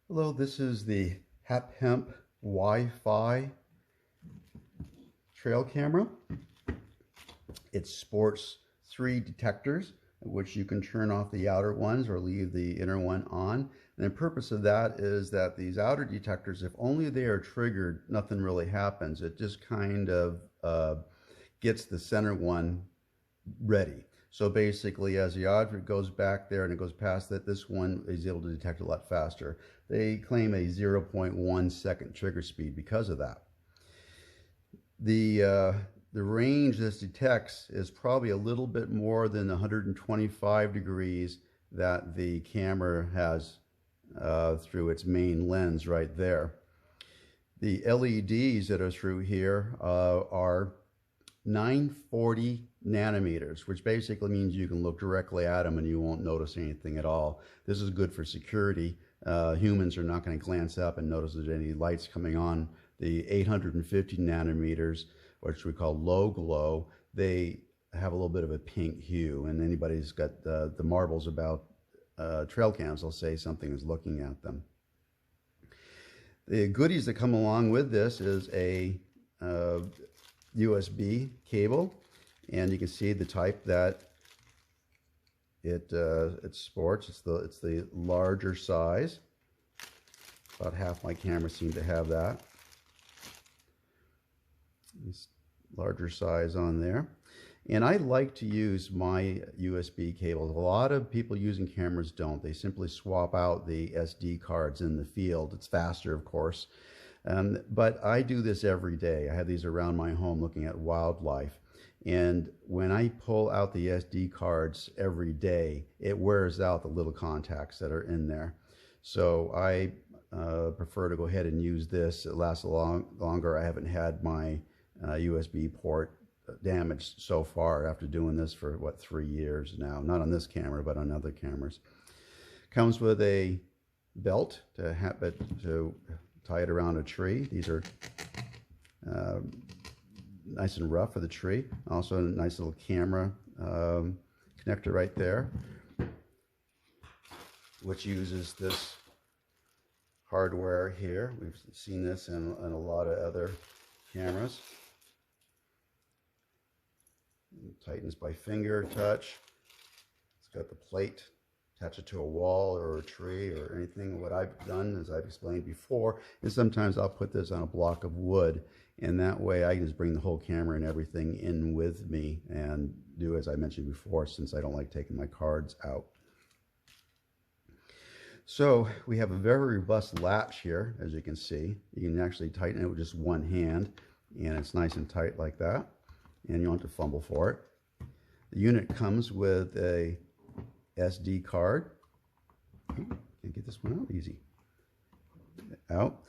Hello, this is the HAPIMP Wi-Fi Trail Camera. It sports 3 detectors, which you can turn off the outer ones or leave the inner one on. And the purpose of that is that these outer detectors, if only they are triggered, nothing really happens. It just kind of gets the center one ready. So basically, as the object goes back there and it goes past that, this one is able to detect a lot faster. They claim a 0.1 second trigger speed because of that. The range this detects is probably a little bit more than 125 degrees that the camera has through its main lens right there. The LEDs that are through here are 940 nanometers, which basically means you can look directly at them and you won't notice anything at all. This is good for security. Humans are not going to glance up and notice there's any lights coming on. The 850 nanometers, which we call low glow, they have a little bit of a pink hue, and anybody who's got the marbles about trail cams will say something is looking at them. The goodies that come along with this is a USB cable, and you can see the type that it sports. It's the larger size. About half my cameras seem to have that. This larger size on there. And I like to use my USB cables. A lot of people using cameras don't. They simply swap out the SD cards in the field. It's faster, of course. But I do this every day. I have these around my home looking at wildlife. And when I pull out the SD cards every day, it wears out the little contacts that are in there. So I prefer to go ahead and use this. It lasts a longer. I haven't had my USB port damaged so far after doing this for, 3 years now. Not on this camera, but on other cameras. Comes with a belt to tie it around a tree. These are nice and rough for the tree. Also a nice little camera connector right there, which uses this hardware here. We've seen this in a lot of other cameras. It tightens by finger touch. It's got the plate, attach it to a wall or a tree or anything. What I've done, as I've explained before, is sometimes I'll put this on a block of wood, and that way I can just bring the whole camera and everything in with me and do as I mentioned before, since I don't like taking my cards out. So we have a very robust latch here, as you can see. You can actually tighten it with just one hand, and it's nice and tight like that, and you don't have to fumble for it. The unit comes with a SD card. Can't get this one out easy. Out.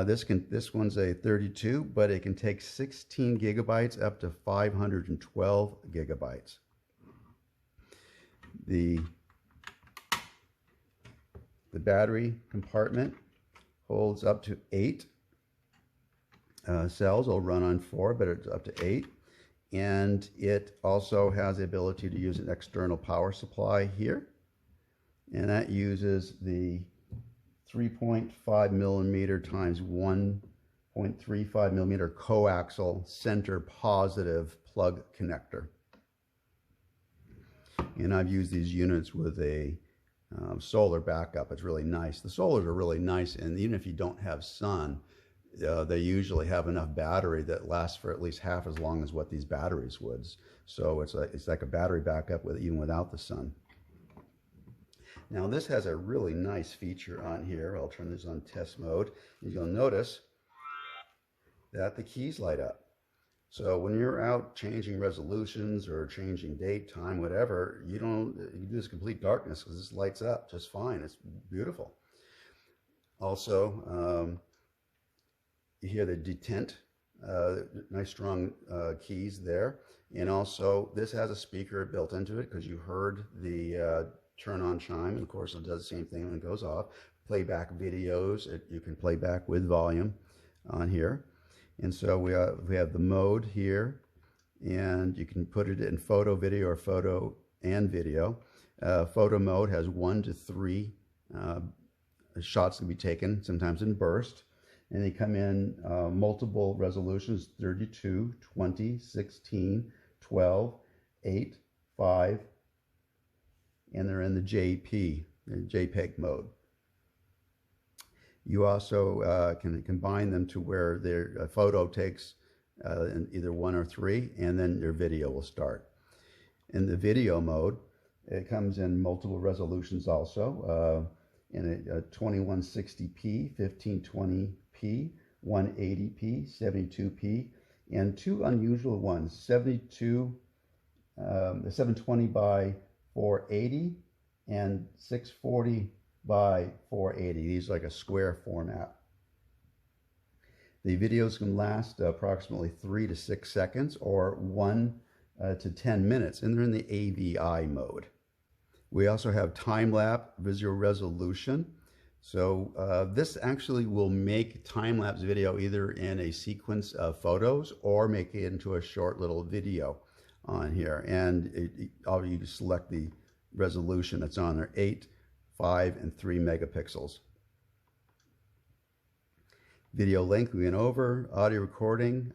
This one's a 32, but it can take 16 gigabytes up to 512 gigabytes. The battery compartment holds up to 8 cells. It'll run on 4, but it's up to 8. And it also has the ability to use an external power supply here. And that uses the 3.5 millimeter times 1.35 millimeter coaxial center positive plug connector. And I've used these units with a solar backup. It's really nice. The solars are really nice, and even if you don't have sun, they usually have enough battery that lasts for at least half as long as what these batteries would. So it's like a battery backup even without the sun. Now this has a really nice feature on here. I'll turn this on test mode. You'll notice that the keys light up. So when you're out changing resolutions or changing date, time, whatever, you do this complete darkness because this lights up just fine. It's beautiful. Also, you hear the detent, nice strong keys there. And also this has a speaker built into it because you heard the turn on chime. And of course it does the same thing when it goes off. Playback videos, you can play back with volume on here. And so we have the mode here, and you can put it in photo, video, or photo and video. Photo mode has 1 to 3 shots can be taken, sometimes in bursts, and they come in multiple resolutions: 32, 20, 16, 12, 8, 5, and they're in the JPEG mode. You also can combine them to where their photo takes in either 1 or 3, and then your video will start. In the video mode, it comes in multiple resolutions also, in a 2160p, 1520p, 180p, 72p, and 2 unusual ones: 720 by 480 and 640 by 480. These are like a square format. The videos can last approximately 3 to 6 seconds or 1 to 10 minutes, and they're in the AVI mode. We also have time-lapse visual resolution. So this actually will make time-lapse video either in a sequence of photos or make it into a short little video on here. And you can select the resolution that's on there: 8, 5, and 3 megapixels. Video length we went over. Audio recording.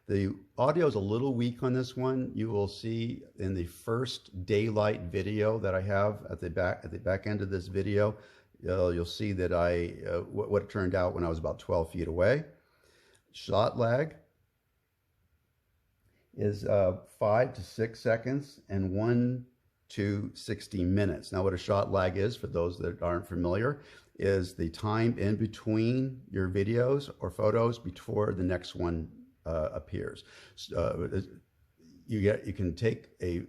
The audio is a little weak on this one. You will see in the first daylight video that I have at the back end of this video, you'll see that what it turned out when I was about 12 feet away. Shot lag is 5 to 6 seconds and 1 to 60 minutes. Now, what a shot lag is, for those that aren't familiar, is the time in between your videos or photos before the next one appears. You can take a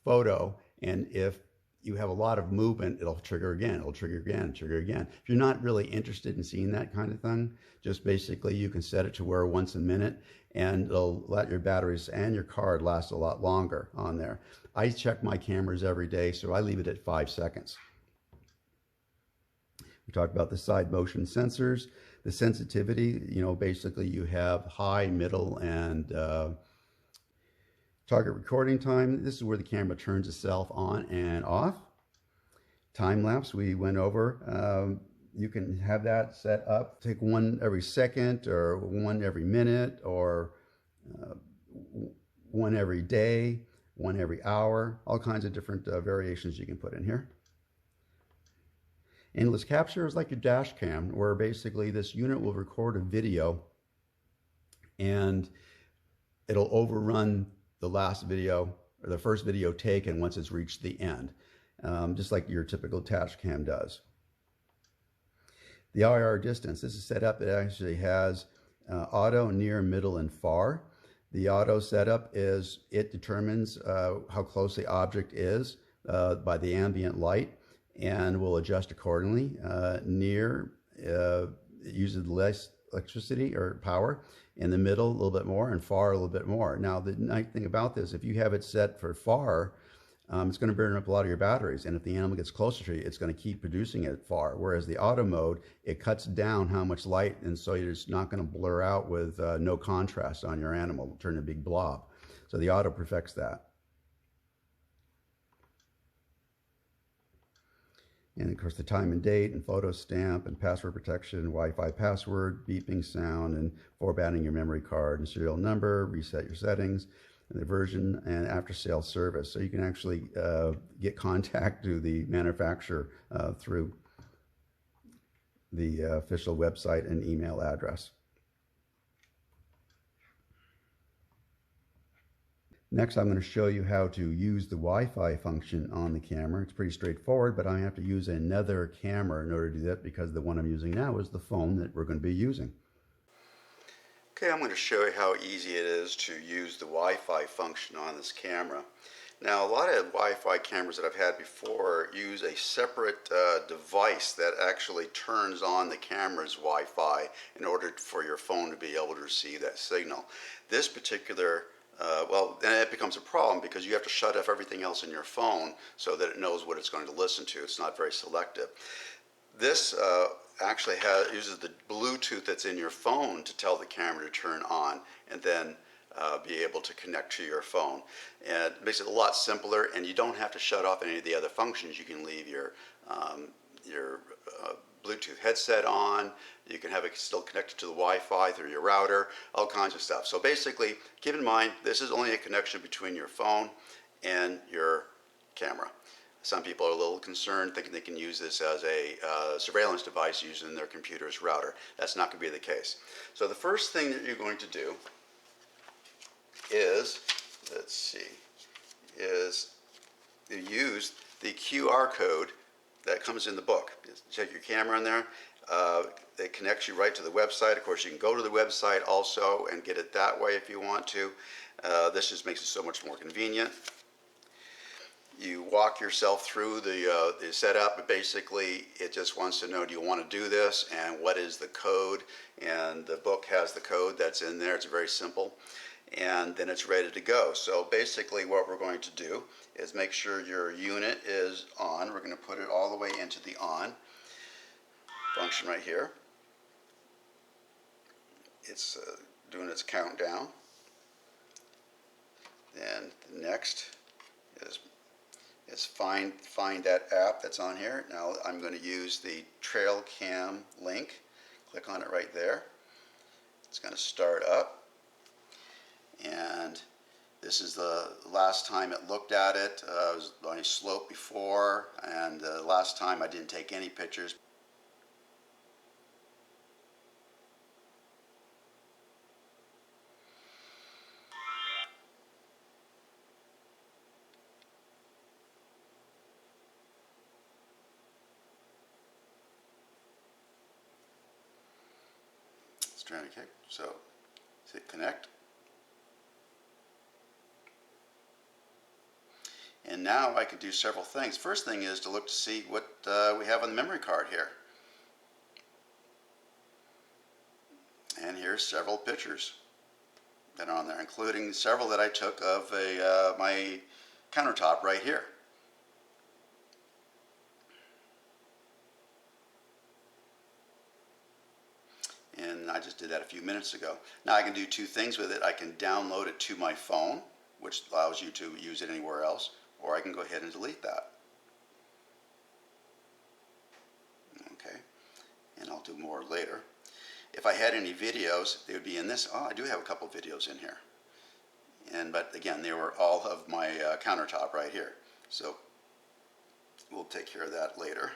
photo, and if you have a lot of movement, it'll trigger again, it'll trigger again, trigger again. If you're not really interested in seeing that kind of thing, just basically you can set it to where once a minute, and it'll let your batteries and your card last a lot longer on there. I check my cameras every day, so I leave it at 5 seconds. We talked about the side motion sensors, the sensitivity. Basically you have high, middle, and target recording time. This is where the camera turns itself on and off. Time lapse we went over. You can have that set up. Take one every second, or one every minute, or one every day, one every hour. All kinds of different variations you can put in here. Endless capture is like your dash cam, where basically this unit will record a video and it'll overrun the last video or the first video taken once it's reached the end, just like your typical dash cam does. The IR distance, this is set up, it actually has auto, near, middle, and far. The auto setup is, it determines how close the object is by the ambient light, and will adjust accordingly. Near uses less electricity or power, in the middle a little bit more, and far a little bit more. Now, the nice thing about this, if you have it set for far, it's going to burn up a lot of your batteries, and if the animal gets closer to you, it's going to keep producing it far. Whereas the auto mode, it cuts down how much light, and so you're just not going to blur out with no contrast on your animal. It'll turn a big blob. So the auto perfects that. And of course the time and date, and photo stamp, and password protection, Wi-Fi password, beeping sound, and formatting your memory card and serial number, reset your settings, and the version, and after sale service. So you can actually get contact to the manufacturer through the official website and email address. Next, I'm going to show you how to use the Wi-Fi function on the camera. It's pretty straightforward, but I have to use another camera in order to do that, because the one I'm using now is the phone that we're going to be using. Okay, I'm going to show you how easy it is to use the Wi-Fi function on this camera. Now, a lot of Wi-Fi cameras that I've had before use a separate device that actually turns on the camera's Wi-Fi in order for your phone to be able to receive that signal. This particular well, then it becomes a problem, because you have to shut off everything else in your phone so that it knows what it's going to listen to. It's not very selective. This actually uses the Bluetooth that's in your phone to tell the camera to turn on, and then be able to connect to your phone. And it makes it a lot simpler, and you don't have to shut off any of the other functions. You can leave your Bluetooth headset on. You can have it still connected to the Wi-Fi through your router, all kinds of stuff. So basically, keep in mind, this is only a connection between your phone and your camera. Some people are a little concerned, thinking they can use this as a surveillance device using their computer's router. That's not going to be the case. So the first thing that you're going to do is, let's see, is you use the QR code that comes in the book. Check your camera in there. It connects you right to the website. Of course, you can go to the website also and get it that way if you want to. This just makes it so much more convenient. You walk yourself through the setup, but basically it just wants to know, do you want to do this and what is the code? And the book has the code that's in there. It's very simple. And then it's ready to go. So basically what we're going to do is make sure your unit is on. We're going to put it all the way into the on function right here. It's doing its countdown. And next is find that app that's on here. Now I'm going to use the Trail Cam link. Click on it right there. It's going to start up. And this is the last time it looked at it. It was on a slope before, and the last time I didn't take any pictures. It's trying to kick. So hit connect. And now I can do several things. First thing is to look to see what we have on the memory card here. And here's several pictures that are on there, including several that I took of my countertop right here. And I just did that a few minutes ago. Now I can do two things with it. I can download it to my phone, which allows you to use it anywhere else, or I can go ahead and delete that. Okay, and I'll do more later. If I had any videos, they would be in this. Oh, I do have a couple videos in here. But again, they were all of my countertop right here. So we'll take care of that later.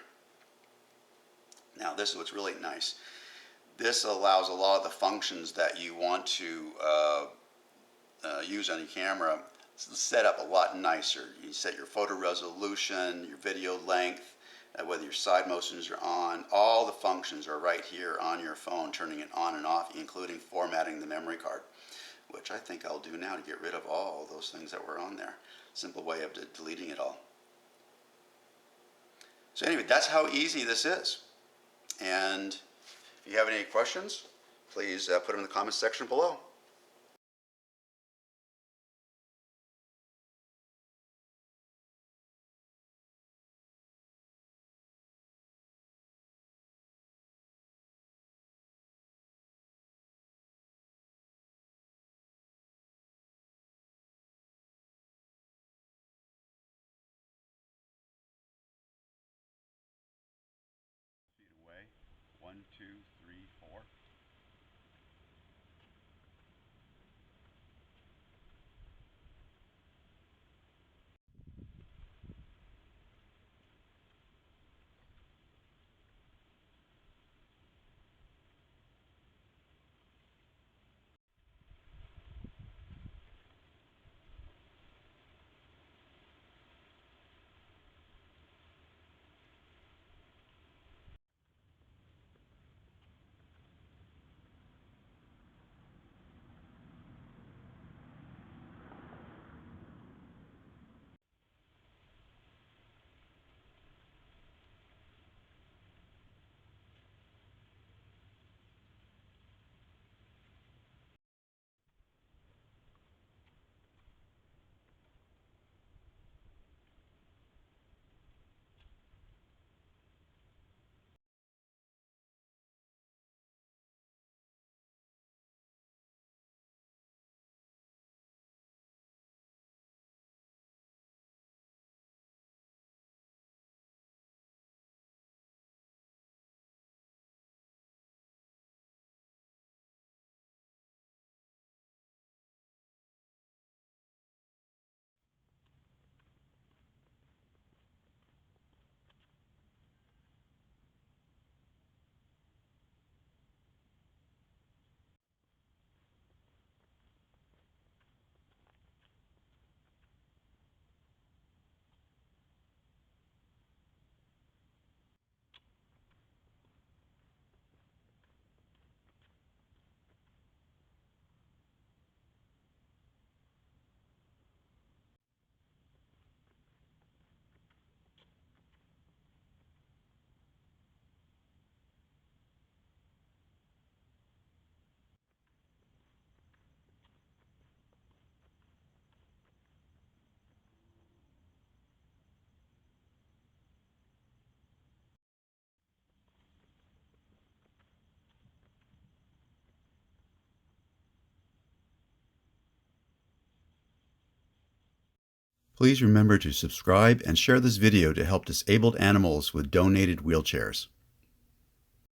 Now this is what's really nice. This allows a lot of the functions that you want to use on your camera set up a lot nicer. You set your photo resolution, your video length, whether your side motions are on. All the functions are right here on your phone, turning it on and off, including formatting the memory card, which I think I'll do now to get rid of all those things that were on there. Simple way of deleting it all. So anyway, that's how easy this is. And if you have any questions, please put them in the comments section below. Feet away. 1, 2, 3, 4. Please remember to subscribe and share this video to help disabled animals with donated wheelchairs.